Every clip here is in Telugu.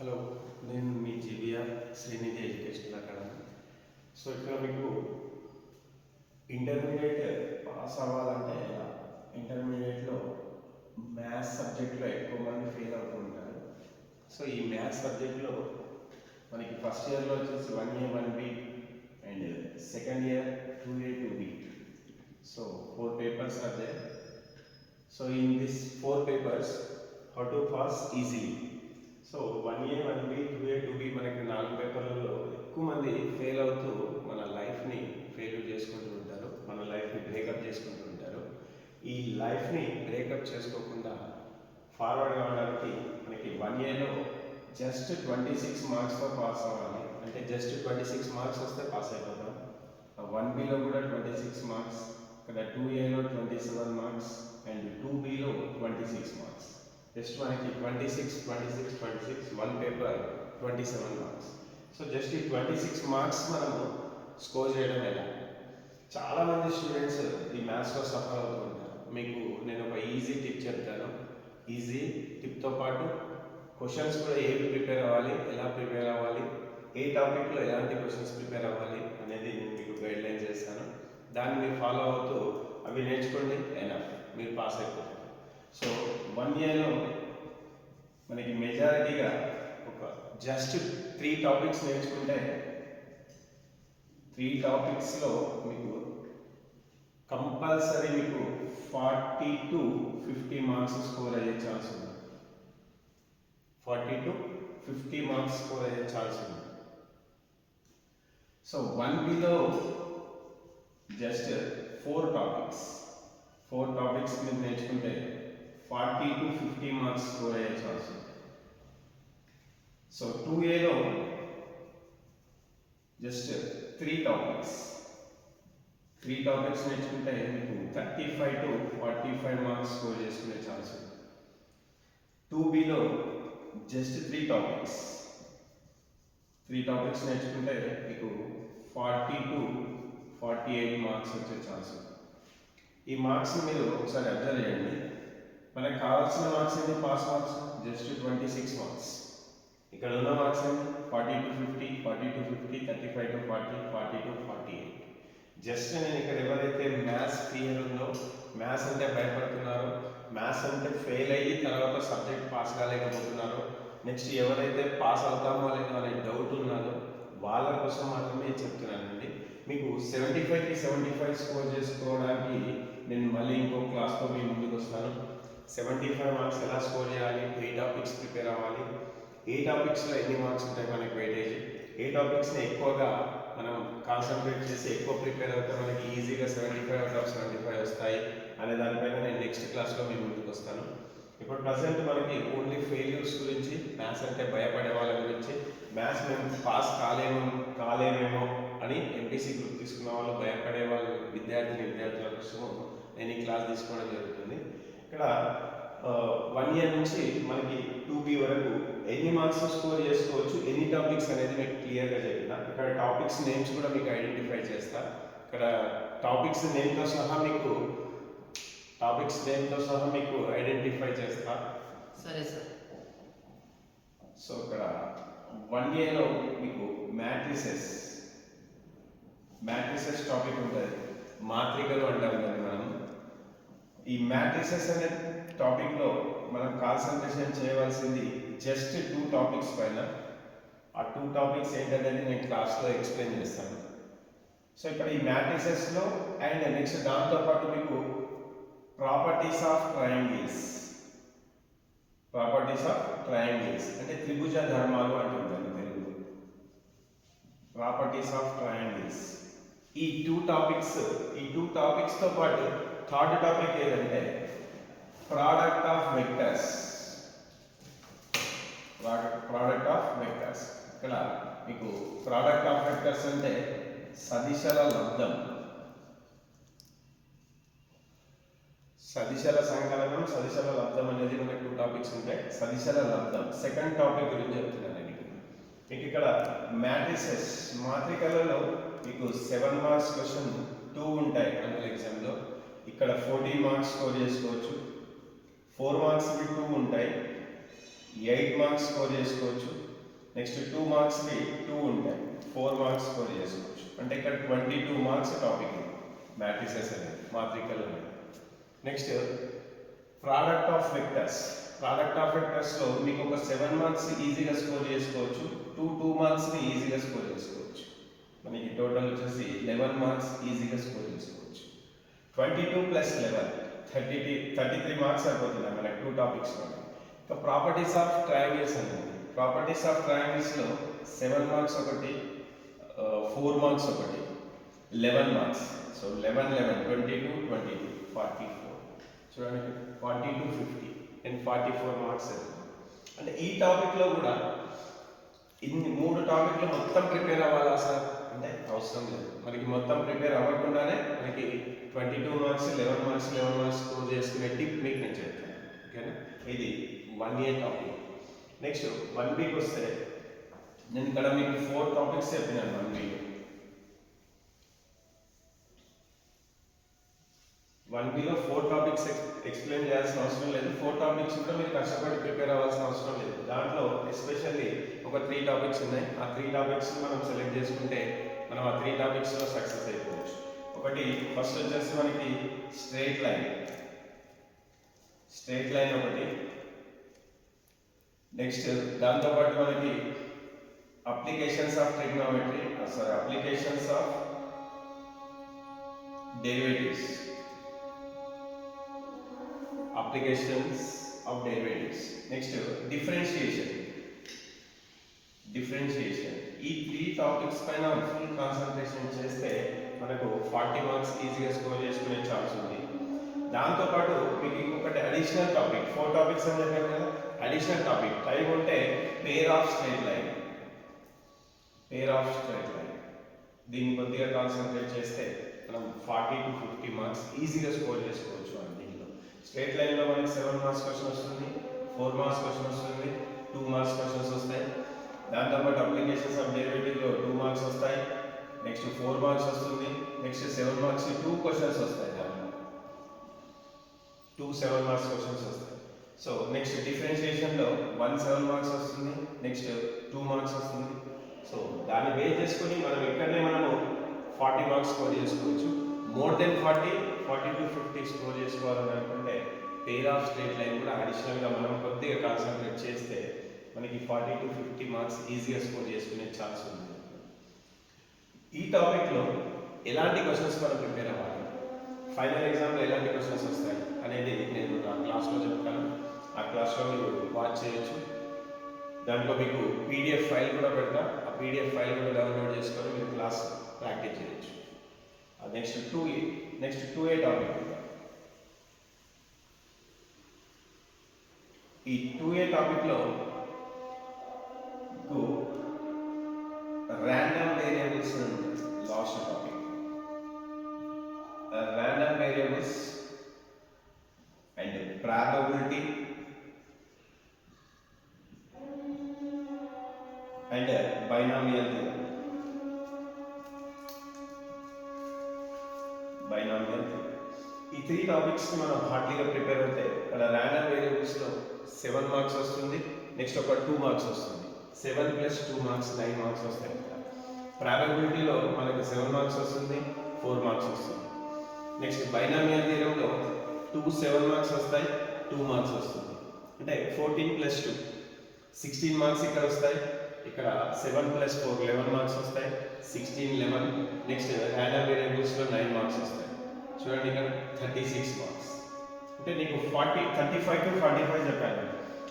హలో, నేను మీ GBR Srinidhi educational academy. So ఇక్కడ మీకు ఇంటర్మీడియట్ పాస్ అవ్వాలంటే ఎలా? ఇంటర్మీడియట్లో మ్యాథ్స్ సబ్జెక్ట్లో ఎక్కువ మంది ఫెయిల్ అవుతూ ఉంటారు. సో ఈ మ్యాథ్స్ సబ్జెక్ట్లో మనకి ఫస్ట్ ఇయర్లో వచ్చేసి 1A 1B and second year 2A 2B. So 4 papers are there. So in these 4 papers, how to pass easily. So 1A 1B 2A 2B మనకి 4 పేపర్లలో ఎక్కువ మంది ఫెయిల్ అవుతూ మన లైఫ్ని ఫెయిల్యూర్ చేసుకుంటూ ఉంటారు, మన లైఫ్ని బ్రేకప్ చేసుకుంటూ ఉంటారు. ఈ లైఫ్ని బ్రేకప్ చేసుకోకుండా ఫార్వర్డ్ కావడానికి మనకి 1Aలో జస్ట్ 26 మార్క్స్తో పాస్ అవ్వాలి. అంటే జస్ట్ 26 మార్క్స్ వస్తే పాస్ అయిపోతాం. 1Bలో కూడా 26 మార్క్స్, ఇక్కడ 2Aలో 27 మార్క్స్ అండ్ 2Bలో 26 మార్క్స్. జస్ట్ మనకి 26 one paper 27 marks. So just ఈ 26 మార్క్స్ మనము స్కోర్ చేయడం ఎలా? చాలామంది స్టూడెంట్స్ ఈ మ్యాథ్స్లో సఫర్ అవుతూ ఉంటారు. మీకు నేను ఒక ఈజీ టిప్ చెప్తాను. ఈజీ టిప్తో పాటు క్వశ్చన్స్ కూడా ఏవి ప్రిపేర్ అవ్వాలి, ఎలా ప్రిపేర్ అవ్వాలి, ఏ టాపిక్లో ఎలాంటి క్వశ్చన్స్ ప్రిపేర్ అవ్వాలి అనేది నేను మీకు గైడ్లైన్ చేస్తాను. దాన్ని మీరు ఫాలో అవుతూ అవి నేర్చుకోండి, ఎనఫ్, మీరు పాస్ అయిపోతారు. సో 1Aలో మనకి మెజారిటీగా ఒక జస్ట్ 3 టాపిక్స్ నేర్చుకుంటే 3 టాపిక్స్లో మీకు కంపల్సరీ మీకు 40 to 50 మార్క్స్ స్కోర్ అయ్యే ఛాన్స్ ఉంది. 40 to 50 మార్క్స్ స్కోర్ అయ్యే ఛాన్స్ ఉంది. సో 1Bలో జస్ట్ 4 టాపిక్స్ మీరు నేర్చుకుంటే 40 to 50 మార్క్స్ స్కోర్ అయ్యే ఛాన్స్ ఉంది. సో 2Aలో జస్ట్ 3 టాపిక్స్ నేర్చుకుంటే మీకు 35 to 45 మార్క్స్ స్కోర్ చేసుకునే ఛాన్స్ ఉంది. 2Bలో జస్ట్ 3 టాపిక్స్ నేర్చుకుంటే మీకు 40 to 48 మార్క్స్ వచ్చే ఛాన్స్ ఉంది. ఈ మార్క్స్ని మీరు ఒకసారి అబ్జర్వ్ చేయండి. మనకు కావాల్సిన మార్క్స్ ఏంటి? Pass marks just 26 marks. ఇక్కడ ఉన్న మార్క్స్ ఏంటి? 40 to 50, 40 to 50, 35 to 40, 40 to 48. Just నేను ఇక్కడ ఎవరైతే మ్యాథ్స్ ఫియర్ ఉందో, మ్యాథ్స్ అంటే భయపడుతున్నారో, మ్యాథ్స్ అంటే ఫెయిల్ అయ్యి తర్వాత సబ్జెక్ట్ పాస్ కాలేకపోతున్నారో, నెక్స్ట్ ఎవరైతే పాస్ అవుతామో లేదో అనే డౌట్ ఉన్నదో వాళ్ళ కోసం మాత్రమే చెప్తున్నానండి. మీకు 75కి 75 స్కోర్ చేసుకోవడానికి నేను మళ్ళీ ఇంకో క్లాస్తో మీ ముందుకు వస్తాను. 75 మార్క్స్ ఎలా స్కోర్ చేయాలి, ఏ టాపిక్స్ ప్రిపేర్ అవ్వాలి, ఏ టాపిక్స్లో ఎన్ని మార్క్స్ ఉంటాయి మనకి వెయిటేజ్, ఏ టాపిక్స్ని ఎక్కువగా మనం కాన్సన్ట్రేట్ చేసి ఎక్కువ ప్రిపేర్ అవుతే మనకి ఈజీగా 75 out of 75 వస్తాయి అనే దానిపైన నేను నెక్స్ట్ క్లాస్లో మీ ముందుకు వస్తాను. ఇప్పుడు ప్రజెంట్ మనకి ఓన్లీ ఫెయిల్యూర్స్ గురించి, మ్యాథ్స్ అంటే భయపడే వాళ్ళ గురించి, మ్యాథ్స్ మేము పాస్ కాలేమేమో అని ఎంపీసీ గ్రూప్ తీసుకున్న వాళ్ళు, భయపడే వాళ్ళు విద్యార్థుల కోసం నేను ఈ క్లాస్ తీసుకోవడం జరుగుతుంది. ఇక్కడ 1A నుంచి మనకి 2B వరకు ఎన్ని మార్క్స్ స్కోర్ చేసుకోవచ్చు, ఎన్ని టాపిక్స్ అనేది మీకు క్లియర్గా చెప్పిన. ఇక్కడ టాపిక్స్ నేమ్స్ కూడా మీకు ఐడెంటిఫై చేస్తా. ఇక్కడ టాపిక్స్ నేమ్తో సహా మీకు ఐడెంటిఫై చేస్తా. సరే సార్. సో ఇక్కడ 1Aలో మీకు మ్యాట్రిసెస్ టాపిక్ ఉంటుంది. మాత్రికలు అంటాం కదా మనం. ఈ మ్యాట్రిసెస్ అనే టాపిక్లో మనం కాన్సన్ట్రేషన్ చేయవలసింది జస్ట్ 2 టాపిక్స్ పైన. ఆ 2 టాపిక్స్ ఏంటనేది నేను క్లాస్లో ఎక్స్ప్లెయిన్ చేస్తాను. సో ఇక్కడ ఈ మ్యాట్రిసెస్లో అండ్ నెక్స్ట్ దాంతోపాటు మీకు ప్రాపర్టీస్ ఆఫ్ ట్రయాంగిల్స్ అంటే త్రిభుజ ధర్మాలు అంటుంది తెలుగులో. ప్రాపర్టీస్ ఆఫ్ ట్రయాంగిల్స్ ఈ 2 టాపిక్స్తో పాటు థర్డ్ టాపిక్ ఏదంటే ప్రోడక్ట్ ఆఫ్ వెక్టర్స్. ఇక్కడ మీకు ప్రోడక్ట్ ఆఫ్ వెక్టర్స్ అంటే సదిశల లబ్ధం, సదిశల సంకలనం, సదిశల లబ్ధం అనేది మనకు 2 టాపిక్స్ ఉంటాయి. సదిశల లబ్ధం సెకండ్ టాపిక్ గురించి చెప్తున్నాను. మీకు ఇక్కడ మ్యాట్రిసెస్ మాత్రికలలో మీకు 7 మార్క్స్ క్వశ్చన్ 2 ఉంటాయి అన్నల్ ఎగ్జామ్లో. ఇక్కడ 14 మార్క్స్ స్కోర్ చేసుకోవచ్చు. 4 మార్క్స్ 2 ఉంటాయి, 8 మార్క్స్ స్కోర్ చేసుకోవచ్చు. నెక్స్ట్ 2 మార్క్స్కి 2 ఉంటాయి, 4 మార్క్స్ స్కోర్ చేసుకోవచ్చు. అంటే ఇక్కడ 22 మార్క్స్ టాపిక్ మ్యాట్రిసెస్ అనేది, మాత్రికలు అనేది. Next product of vectors. Product of వెక్టర్స్లో మీకు ఒక 7 మార్క్స్ ఈజీగా స్కోర్ చేసుకోవచ్చు, 2 మార్క్స్ని ఈజీగా స్కోర్ చేసుకోవచ్చు. మనకి టోటల్ వచ్చేసి 11 మార్క్స్ ఈజీగా స్కోర్ చేసుకోవచ్చు. 22 ప్లస్ 11 33 మార్క్స్ అయిపోతున్నాయి మనకి 2 టాపిక్స్లో. ఇంకా ప్రాపర్టీస్ ఆఫ్ ట్రయాంగిల్స్ అనేది. ప్రాపర్టీస్ ఆఫ్ ట్రయాంగిల్స్లో 7 మార్క్స్ ఒకటి, 4 మార్క్స్ ఒకటి, 11 మార్క్స్. సో 11 11 22 22 44. చూడండి 42 50 అండ్ 44 మార్క్స్. అంటే ఈ టాపిక్లో కూడా ఇన్ని 3 టాపిక్లు మొత్తం ప్రిపేర్ అవ్వాలా సార్ అంటే అవసరం లేదు. మనకి మొత్తం ప్రిపేర్ అవ్వకుండానే మనకి 22 మార్క్స్ 11 మార్క్స్ 11 మార్క్స్ స్కోర్ చేసుకునే టిప్ మీకు నేను చెప్తాను. ఓకేనా, ఇది 1 ఇయర్ టాపిక్. నెక్స్ట్ 1 వీక్ వస్తే నేను ఇక్కడ మీకు 4 టాపిక్స్ చెప్పినాను. 1 వీక్ 1 వీక్లో 4 టాపిక్స్ ఎక్స్ప్లెయిన్ చేయాల్సిన అవసరం లేదు. 4 టాపిక్స్ కూడా మీరు కష్టపడి ప్రిపేర్ అవ్వాల్సిన అవసరం లేదు. దాంట్లో ఎస్పెషల్లీ ఒక 3 టాపిక్స్ ఉన్నాయి. ఆ 3 టాపిక్స్ మనం సెలెక్ట్ చేసుకుంటే మనం ఆ 3 టాపిక్స్లో సక్సెస్ అయిపోవచ్చు. ఒకటి ఫస్ట్ వచ్చేసి మనకి స్ట్రెయిట్ లైన్ ఒకటి. నెక్స్ట్ దాంతోపాటు మనకి applications of trigonometry, applications of derivatives, next differentiation. ఈ 3 టాపిక్స్ పైన ఫుల్ కాన్సన్ట్రేషన్ చేస్తే మనకు 40 మార్క్స్ ఈజీగా స్కోర్ చేసుకునే ఛాన్స్ ఉంది. దాంతోపాటు మీకు ఇంకొకటి అడిషనల్ టాపిక్, 4 టాపిక్స్ అని చెప్పాను కదా, అడిషనల్ టాపిక్ టైం ఉంటే పేర్ ఆఫ్ స్ట్రెయిట్ లైన్. దీన్ని కొద్దిగా కాన్సన్ట్రేట్ చేస్తే మనం 40 to 50 మార్క్స్ ఈజీగా స్కోర్ చేసుకోవచ్చు. దీంట్లో స్ట్రెయిట్ లైన్లో మనకి 7 మార్క్స్ క్వశ్చన్ వస్తుంది, 4 మార్క్స్ క్వశ్చన్ వస్తుంది, 2 మార్క్స్ క్వశ్చన్స్ వస్తాయి. దాంతోపాటు అప్లికేషన్స్ ఆఫ్ డెరివేటివ్లో 2 మార్క్స్ వస్తాయి. నెక్స్ట్ 4 మార్క్స్ వస్తుంది. నెక్స్ట్ 7 మార్క్స్ 2 క్వశ్చన్స్ వస్తాయి. దాంట్లో 2 7 మార్క్స్ క్వశ్చన్స్ వస్తాయి. సో నెక్స్ట్ డిఫరెన్షియేషన్లో 1 7 మార్క్స్ వస్తుంది, నెక్స్ట్ 2 మార్క్స్ వస్తుంది. సో దాన్ని బేస్ చేసుకొని మనం ఇక్కడనే మనము 40 మార్క్స్ స్కోర్ చేసుకోవచ్చు. మోర్ దెన్ 40 to 50 స్కోర్ చేసుకోవాలని అనుకుంటే పేర్ ఆఫ్ స్ట్రెయిట్ లైన్ కూడా అడిషనల్గా మనం కొద్దిగా కాన్సన్ట్రేట్ చేస్తే మనకి 40 to 50 మార్క్స్ ఈజీగా స్కోర్ చేసుకునే ఛాన్స్ ఉంది. ఈ టాపిక్లో ఎలాంటి క్వశ్చన్స్ మనం ప్రిపేర్ అవ్వాలి, ఫైనల్ ఎగ్జామ్లో ఎలాంటి క్వశ్చన్స్ వస్తాయి అనేది నేను నా క్లాస్లో చెప్తాను. ఆ క్లాస్లో మీరు వాచ్ చేయొచ్చు. దాంట్లో మీకు పీడిఎఫ్ ఫైల్ కూడా పెడతా. ఆ పీడిఎఫ్ ఫైల్ కూడా డౌన్లోడ్ చేసుకొని మీరు క్లాస్ ప్రాక్టీస్ చేయొచ్చు. Next 2A topic. ఈ 2A టాపిక్లో random variables last topic. Random variables and probability and binomial theorem. ఈ 3 టాపిక్స్కి మనం హార్డ్లీగా ప్రిపేర్ అవుతే ఇక్కడ ర్యాండమ్ వేరియబుల్స్లో 7 మార్క్స్ వస్తుంది, నెక్స్ట్ ఒక 2 మార్క్స్ వస్తుంది. 7 + 2 మార్క్స్ 9 మార్క్స్ వస్తాయి. ప్రాబబిలిటీలో మనకి 7 మార్క్స్ వస్తుంది, 4 మార్క్స్ వస్తుంది. నెక్స్ట్ బైనామియల్ థియరంలో 2 7 మార్క్స్ వస్తాయి, 2 మార్క్స్ వస్తుంది. అంటే 14 + 2 16 మార్క్స్ ఇక్కడ వస్తాయి. ఇక్కడ 7 + 4 11 మార్క్స్ వస్తాయి, 16 11. నెక్స్ట్ ర్యాండమ్ వేరియబుల్స్లో 9 మార్క్స్ వస్తాయి. చూడండి ఇక్కడ 36 మార్క్స్. అంటే నీకు 35 to 45 చెప్పాను.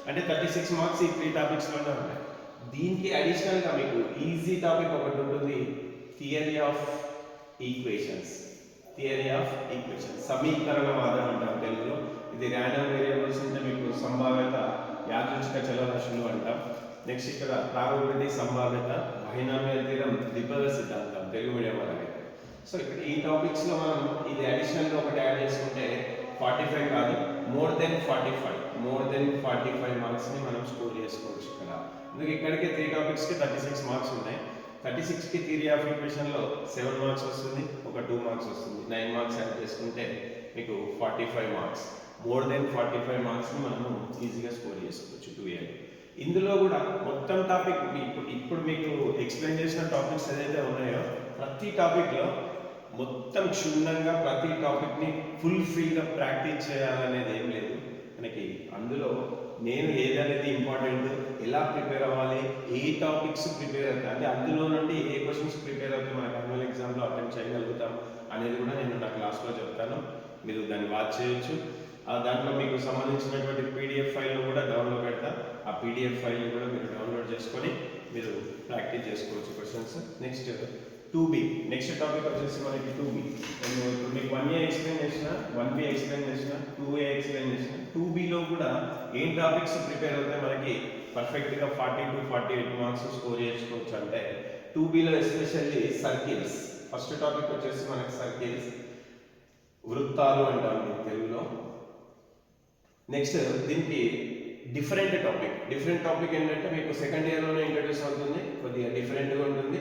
అంటే 36 మార్క్స్ ఈ 3 టాపిక్స్లోనే ఉంటాయి. దీనికి అడిషనల్గా మీకు ఈజీ టాపిక్ ఒకటి ఉంటుంది, థియరీ ఆఫ్ ఈక్వేషన్స్. సమీకరణవాదం అంటాం తెలుగులో. ఇది ర్యాండమ్ వేరియబుల్స్ అంటే మీకు సంభావ్యత, యాదృచ్ఛిక చలరాశులు అంటాం. నెక్స్ట్ ఇక్కడ ప్రాబబిలిటీ, సంభావ్యత, బైనామియల్ థియరం, దిబ్బల సిద్ధాంతం తెలుగు మీడియం వాళ్ళకి. సో ఇక్కడ ఈ టాపిక్స్లో మనం ఇది అడిషనల్గా ఒకటి యాడ్ చేసుకుంటే 45 కాదు, మోర్ దెన్ 45 మార్క్స్ని మనం స్కోర్ చేసుకోవచ్చు ఇక్కడ. అందుకే ఇక్కడికి 3 టాపిక్స్కి 36 మార్క్స్ ఉన్నాయి. 36కి థియరీ ఆఫ్ ఈక్వేషన్లో 7 మార్క్స్ వస్తుంది, ఒక 2 మార్క్స్ వస్తుంది. 9 మార్క్స్ యాడ్ చేసుకుంటే మీకు 45 మార్క్స్, మోర్ దెన్ 45 మార్క్స్ని మనము ఈజీగా స్కోర్ చేసుకోవచ్చు 2A. ఇందులో కూడా మొత్తం టాపిక్ ఇప్పుడు మీకు ఎక్స్ప్లెయిన్ చేసిన టాపిక్స్ ఏదైతే ఉన్నాయో ప్రతి టాపిక్లో మొత్తం క్షుణ్ణంగా ప్రతి టాపిక్ని ఫుల్ఫిల్గా ప్రాక్టీస్ చేయాలనేది ఏం లేదు మనకి. అందులో నేను ఏదనేది ఇంపార్టెంట్, ఎలా ప్రిపేర్ అవ్వాలి, ఏ టాపిక్స్ ప్రిపేర్ అవుతాయి, అంటే అందులో నుండి ఏ క్వశ్చన్స్ ప్రిపేర్ అవుతాయి మనకు యాన్యువల్ ఎగ్జామ్లో అటెంప్ట్ చేయగలుగుతాం అనేది కూడా నేను నా క్లాస్లో చెప్తాను. మీరు దాన్ని వాచ్ చేయొచ్చు. దాంట్లో మీకు సంబంధించినటువంటి పీడిఎఫ్ ఫైల్ను కూడా డౌన్లోడ్ పెడతా. ఆ పీడిఎఫ్ ఫైల్ కూడా మీరు డౌన్లోడ్ చేసుకొని మీరు ప్రాక్టీస్ చేసుకోవచ్చు questions. Next 2B, next topic వచ్చేసి మనకి 2B. నేను ఇప్పుడు మీకు 1A ఎక్స్ప్లెయిన్ చేసిన, 1B ఎక్స్ప్లెయిన్ చేసిన, 2A ఎక్స్ప్లెయిన్ చేసిన, 2Bలో కూడా ఏం టాపిక్స్ ప్రిపేర్ అవుతాయి మనకి పర్ఫెక్ట్గా 40 to 48 మార్క్స్ స్కోర్ చేసుకోవచ్చు అంటే 2Bలో ఎస్పెషల్లీ సర్కిల్స్. ఫస్ట్ టాపిక్ వచ్చేసి మనకి సర్కిల్స్, వృత్తాలు అంటాం మీకు తెలుగులో. నెక్స్ట్ దీనికి డిఫరెంట్ టాపిక్ ఏంటంటే మీకు సెకండ్ ఇయర్లోనే ఇంట్రడ్యూస్ అవుతుంది, కొద్దిగా డిఫరెంట్గా ఉంటుంది.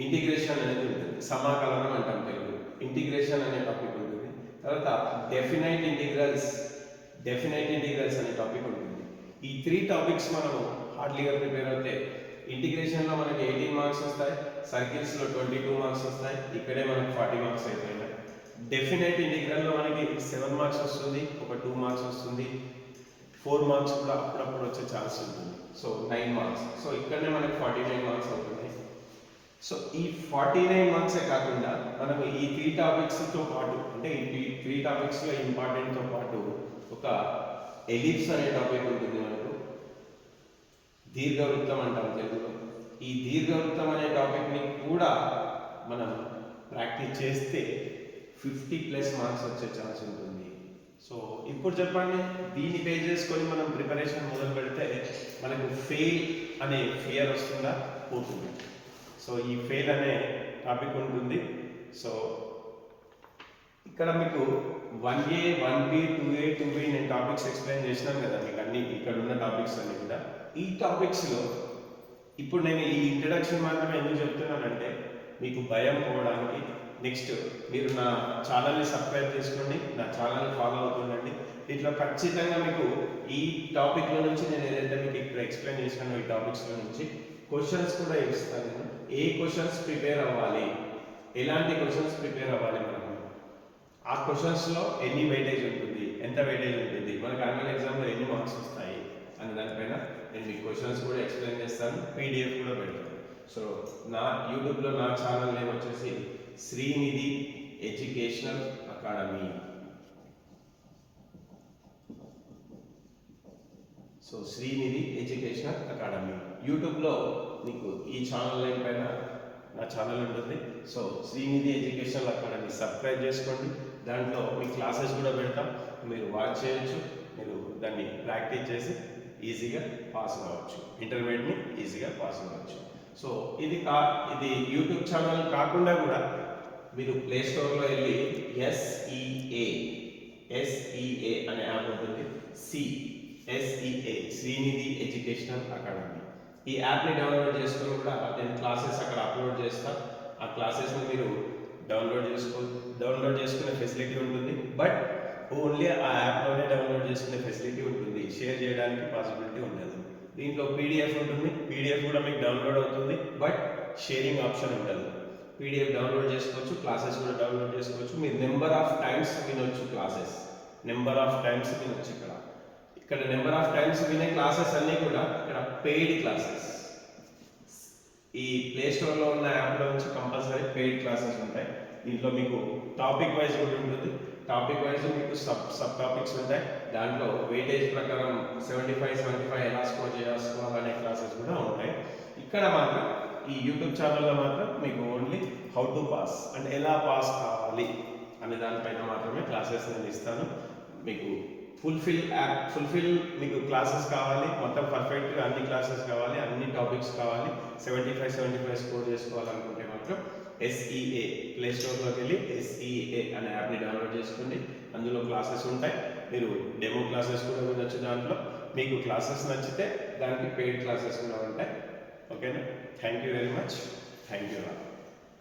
ఇంటిగ్రేషన్ అనేది ఉంటుంది, సమాకలనం అంటాం తెలుగు. ఇంటిగ్రేషన్ అనే టాపిక్ ఉంటుంది. తర్వాత డెఫినైట్ ఇంటిగ్రల్స్ అనే టాపిక్ ఉంటుంది. ఈ 3 టాపిక్స్ మనం హార్డ్లీగా ప్రిపేర్ అవుతే ఇంటిగ్రేషన్లో మనకి 18 మార్క్స్ వస్తాయి, సర్కిల్స్లో 22 మార్క్స్ వస్తాయి, ఇక్కడే మనకి 40 మార్క్స్ అయిపోయినాయి. డెఫినైట్ ఇంటిగ్రల్లో మనకి 7 మార్క్స్ వస్తుంది, ఒక 2 మార్క్స్ వస్తుంది, 4 మార్క్స్ కూడా అప్పుడప్పుడు వచ్చే ఛాన్స్ ఉంటుంది. So 9 marks. సో ఇక్కడనే మనకి 49 మార్క్స్ అవుతుంది. సో ఈ 49 మార్క్సే కాకుండా మనకు ఈ 3 టాపిక్స్తో పాటు, అంటే ఈ 3 టాపిక్స్లో ఇంపార్టెంట్తో పాటు ఒక ఎలిప్స్ అనే టాపిక్ ఉంటుంది మనకు. దీర్ఘవృత్తం అంటాం తెలుగులో. ఈ దీర్ఘవృత్తం అనే టాపిక్ని కూడా మనం ప్రాక్టీస్ చేస్తే 50+ మార్క్స్ వచ్చే ఛాన్స్ ఉంటుంది. సో ఇప్పుడు చెప్పండి, దీన్ని బేస్ చేసుకొని మనం ప్రిపరేషన్ మొదలు పెడితే మనకు ఫెయిల్ అనే ఫియర్ వస్తుందా, పోతుంది. సో ఈ ఫెయిల్ అనే టాపిక్ ఉంటుంది. సో ఇక్కడ మీకు 1A, 1B, 2A, 2B నేను టాపిక్స్ ఎక్స్ప్లెయిన్ చేసినాను కదా మీకు అన్ని, ఇక్కడ ఉన్న టాపిక్స్ అన్ని కూడా. ఈ టాపిక్స్లో ఇప్పుడు నేను ఈ ఇంట్రడక్షన్ మాత్రమే ఎందుకు చెప్తున్నానంటే మీకు భయం పోవడానికి. నెక్స్ట్ మీరు నా ఛానల్ని సబ్స్క్రైబ్ చేసుకోండి, నా ఛానల్ని ఫాలో అవుతుండండి. దీంట్లో ఖచ్చితంగా మీకు ఈ టాపిక్లో నుంచి నేను ఏదైతే మీకు ఇక్కడ ఎక్స్ప్లెయిన్ చేశానో ఈ టాపిక్స్లో నుంచి క్వశ్చన్స్ కూడా ఇస్తాను. నేను ఏ క్వశ్చన్స్ ప్రిపేర్ అవ్వాలి, ఎలాంటి క్వశ్చన్స్ ప్రిపేర్ అవ్వాలి, మనకు ఆ క్వశ్చన్స్లో ఎన్ని వెయిటేజ్ ఉంటుంది, ఎంత వెయిటేజ్ ఉంటుంది, మనకు యాన్యువల్ ఎగ్జామ్లో ఎన్ని మార్క్స్ వస్తాయి అనే దానిపైన నేను మీకు క్వశ్చన్స్ కూడా ఎక్స్ప్లెయిన్ చేస్తాను, పీడిఎఫ్ కూడా పెడతాను. సో నా యూట్యూబ్లో నా ఛానల్ నేమ్ వచ్చేసి Srinidhi educational academy. So Srinidhi educational academy యూట్యూబ్లో మీకు ఈ ఛానల్ నేమ్ పైన నా ఛానల్ ఉంటుంది. So Srinidhi educational academy subscribe చేసుకోండి. దాంట్లో మీ క్లాసెస్ కూడా పెడతాం, మీరు వాచ్ చేయొచ్చు, మీరు దాన్ని ప్రాక్టీస్ చేసి ఈజీగా పాస్ కావచ్చు, ఇంటర్మీడియట్ని ఈజీగా పాస్ కావచ్చు. సో ఇది యూట్యూబ్ ఛానల్ కాకుండా కూడా మీరు ప్లే స్టోర్లో వెళ్ళి SEA అనే యాప్ ఉంటుంది. SEA Srinidhi educational academy. ఈ యాప్ని డౌన్లోడ్ చేసుకొని కూడా నేను క్లాసెస్ అక్కడ అప్లోడ్ చేస్తాను. ఆ క్లాసెస్ని మీరు డౌన్లోడ్ చేసుకునే ఫెసిలిటీ ఉంటుంది. బట్ ఓన్లీ ఆ యాప్లోనే డౌన్లోడ్ చేసుకునే ఫెసిలిటీ ఉంటుంది, షేర్ చేయడానికి పాసిబిలిటీ ఉండదు. దీంట్లో పీడిఎఫ్ ఉంటుంది, పీడిఎఫ్ కూడా మీకు డౌన్లోడ్ అవుతుంది, బట్ షేరింగ్ ఆప్షన్ ఉండదు. పీడిఎఫ్ డౌన్లోడ్ చేసుకోవచ్చు, క్లాసెస్ కూడా డౌన్లోడ్ చేసుకోవచ్చు. మీరు నెంబర్ ఆఫ్ టైమ్స్ వినొచ్చు క్లాసెస్, నెంబర్ ఆఫ్ టైమ్స్ వినొచ్చు. ఇక్కడ నెంబర్ ఆఫ్ టైమ్స్ వినే క్లాసెస్ అన్నీ కూడా ఇక్కడ పెయిడ్ క్లాసెస్. ఈ ప్లే స్టోర్లో ఉన్న యాప్లో నుంచి కంపల్సరీ పెయిడ్ క్లాసెస్ ఉంటాయి. దీంట్లో మీకు టాపిక్ వైజ్ కూడా ఉంటుంది, టాపిక్ వైజ్ మీకు సబ్ టాపిక్స్ ఉంటాయి. దాంట్లో వెయిటేజ్ ప్రకారం 75 ఎలా స్కోర్ చేసుకోవాలనే క్లాసెస్ కూడా ఉంటాయి. ఇక్కడ మాత్రం ఈ యూట్యూబ్ ఛానల్లో మాత్రం మీకు ఓన్లీ హౌ టు పాస్ అంటే ఎలా పాస్ కావాలి అనే దానిపైన మాత్రమే క్లాసెస్ నేను ఇస్తాను. మీకు ఫుల్ఫిల్ మీకు క్లాసెస్ కావాలి, మొత్తం పర్ఫెక్ట్గా అన్ని క్లాసెస్ కావాలి, అన్ని టాపిక్స్ కావాలి, 75 స్కోర్ చేసుకోవాలనుకుంటే మాత్రం SEA ప్లే స్టోర్లోకి వెళ్ళి SEA అనే యాప్ని డౌన్లోడ్ చేసుకోండి. అందులో క్లాసెస్ ఉంటాయి, మీరు డెమో క్లాసెస్ కూడా వినొచ్చు. దాంట్లో మీకు క్లాసెస్ నచ్చితే దానికి పెయిడ్ క్లాసెస్ కూడా ఉంటాయి. ఓకేనా? Thank you very much. Thank you.